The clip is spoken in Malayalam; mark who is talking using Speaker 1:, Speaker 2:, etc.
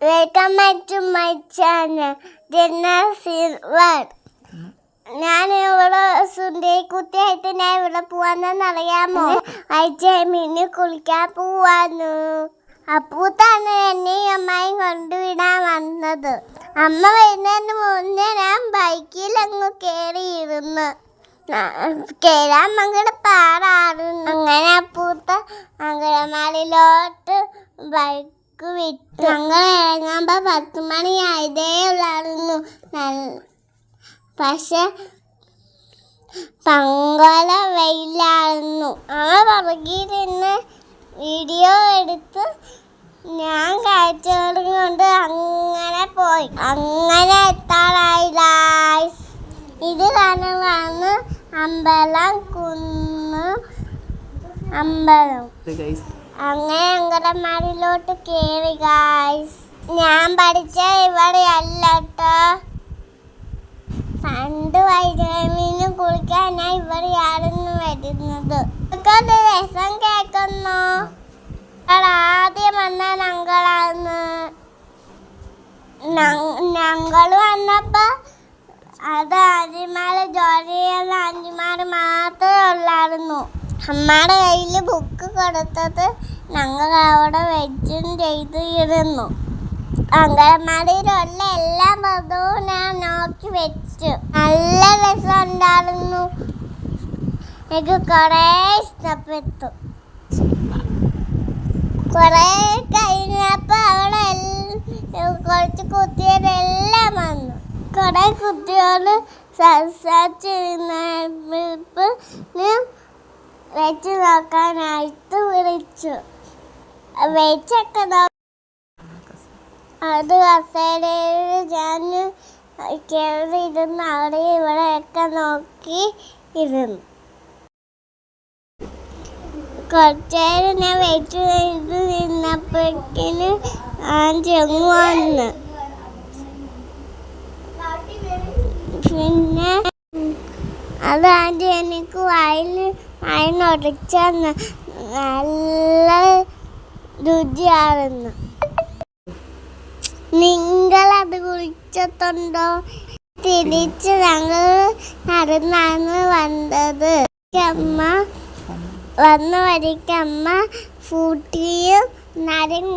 Speaker 1: Welcome back to my channel, Dinner Silver. ഞാൻ ഇവിടെ സുന്ദരിക്കുട്ടിയായിട്ട് ഞാൻ ഇവിടെ പോവാന്നറിയാമോ? മീന് കുളിക്കാൻ പോവാന്നു. അപ്പൂത്താണ് എന്നെയും അമ്മയും കൊണ്ടുവിടാൻ വന്നത്. അമ്മ വരുന്നതിന് മുന്നേ ഞാൻ ബൈക്കിൽ അങ്ങ് കയറിയിരുന്നു. കേരാൻ മകളുടെ പാടാറുണ്ട്. അങ്ങനെ അപ്പൂത്ത അങ്കണമാലിലോട്ട് ബൈക്ക് വിട്ടു. ഞങ്ങൾ ഇറങ്ങുമ്പോൾ 10 മണി ആയതേ ഉള്ളായിരുന്നു. പക്ഷെ പങ്കല വെയിലായിരുന്നു. പുറകിലിരുന്ന് വീഡിയോ എടുത്ത് ഞാൻ കാഴ്ചകളും കൊണ്ട് അങ്ങനെ പോയി. അങ്ങനെ എത്താറായി ഗായ്സ്. ഇത് കാണുന്നതാണ് അമ്പലം, കുന്ന് അമ്പലം. അങ്ങനെ അങ്കണമാലിലോട്ട് കയറി ഗായ്സ്. ഞാൻ പഠിച്ച ഇവിടെ അല്ല കേട്ടോ. പണ്ട് വൈദ്യമീന് കുളിക്കാൻ ഞാൻ ഇവിടെയായിരുന്നു വരുന്നത്. രസം കേൾക്കുന്നു. ആദ്യം വന്ന ഞങ്ങളാണ്. ഞങ്ങൾ വന്നപ്പോ അത് ആന്റിമാര് ജോലി ചെയ്യുന്ന ആന്റിമാര് മാത്രമേ ഉള്ളായിരുന്നു. അമ്മയുടെ കയ്യിൽ ബുക്ക് കൊടുത്തത് ഞങ്ങൾ അവിടെ വെച്ചും ചെയ്തിരുന്നു. അങ്കണമാലിയിലുള്ള എല്ലാ പദവും ഞാൻ നോക്കി വെച്ചു. നല്ല രസം ഉണ്ടായിരുന്നു. എനിക്ക് കുറേ ഇഷ്ടപ്പെട്ടു. കുറേ കഴിഞ്ഞപ്പോൾ അവിടെ കുറച്ച് കുട്ടികളെല്ലാം വന്നു. കുറേ കുട്ടികൾ സംസാരിച്ചിരുന്നപ്പോൾ വെച്ച് നോക്കാനായിട്ട് വിളിച്ചു. വെച്ചൊക്കെ അത് കസേരയിൽ ഞാൻ കയറിയിരുന്ന് അവിടെ ഇവിടെയൊക്കെ നോക്കി ഇരുന്നു. കുറച്ചേരം ഞാൻ വെയിറ്റ് ചെയ്ത് നിന്നപ്പോഴേക്കിന് ചെങ്ങു വന്ന്. പിന്നെ അത് ആൻറ്റി എനിക്ക് വായിനൊടിച്ചെന്ന് നല്ല രുചിയായിരുന്നു. നിങ്ങളത് കുടിച്ചിട്ടുണ്ടോ? തിരിച്ച് ഞങ്ങൾ നടന്നാണ് വന്നത്. അമ്മ വന്ന വഴിക്ക് അമ്മ ഫ്രൂട്ടിയും നാരങ്ങ